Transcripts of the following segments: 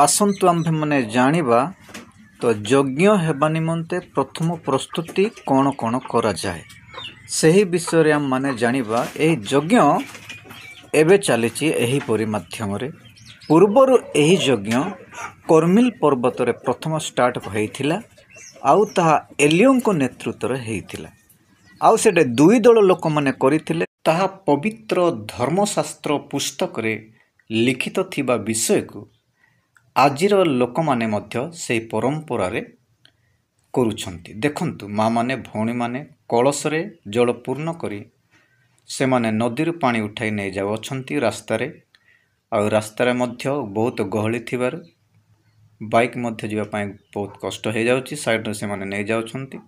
आसन्तु आम्भे माने जानिबा तो यज्ञ हेबा निमंते प्रथम प्रस्तुति कौन कौन करा जाए सही विषय रे आम माने जानिबा। एही यज्ञ एबे चलीछि एही परि माध्यम रे पूर्वरु एही यज्ञ कर्मिल पर्वत रे प्रथम स्टार्ट होइथिला आउ ताहा एलियों नेतृत्व रे हेइथिला आउ सेटे दुई दल लोक माने करिथिले। ताहा पवित्र धर्मशास्त्र पुस्तक रे लिखित थिबा विषय को आजिर लोक माने मध्य से परंपरा रे करूछंती। देखंतु माँ माने भौणी माने कलश रे जल पूर्ण करी से माने नदी पानी उठाई नहीं जाउछंती रास्ता रे आउ रास्ता रे मध्य बहुत गहली थिबार बाइक मध्य जीवा पाए बहुत कष्ट हो जाउछि। साइड रे से माने नहीं जाउछंती।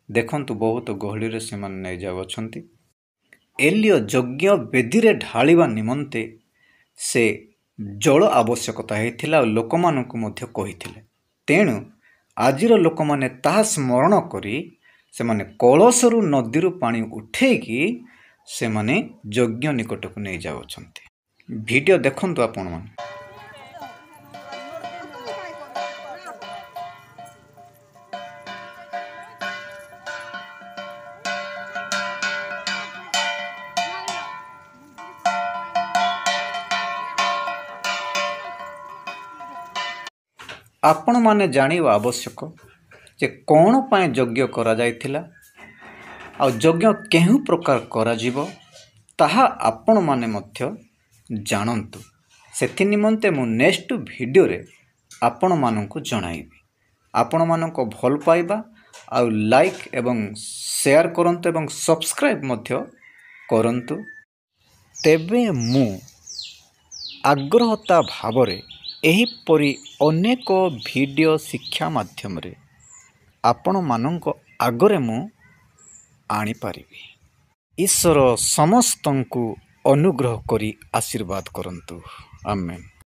देखंतु बहुत गहली रे से माने नहीं जाउछंती। एलियो यज्ञ वेदी रे ढालिबा निमंते से जल आवश्यकता हेतिला लोक मानकु मध्य कहिथिले। तेणु आजिर लोक माने ताहा स्मरण करी से माने कलशरु नदीरु पानी उठेकी से माने यज्ञ निकट को नहीं जाउछंती। वीडियो देखंतु आपण माने। आपण माने जानिबा आवश्यक जे कौन पाए यज्ञ करा जायथिला आ यज्ञ केहु प्रकार करा जीवो ताहा आपण माने मध्य जानंतु। सेथि निमंते मु नेक्स्ट वीडियो रे आपण माननकु जणाइबी। आपण माननको भल पाइबा आ लाइक एवं शेयर करंतु एवं सब्सक्राइब मध्य करंतु। तेबे मु आग्रहता भावरे एही परी अनेक वीडियो शिक्षा माध्यम रे आपण माननको आगरे मु आनी पारिबी। ईश्वर समस्तंकु अनुग्रह करी आशीर्वाद करंतु। आमेन।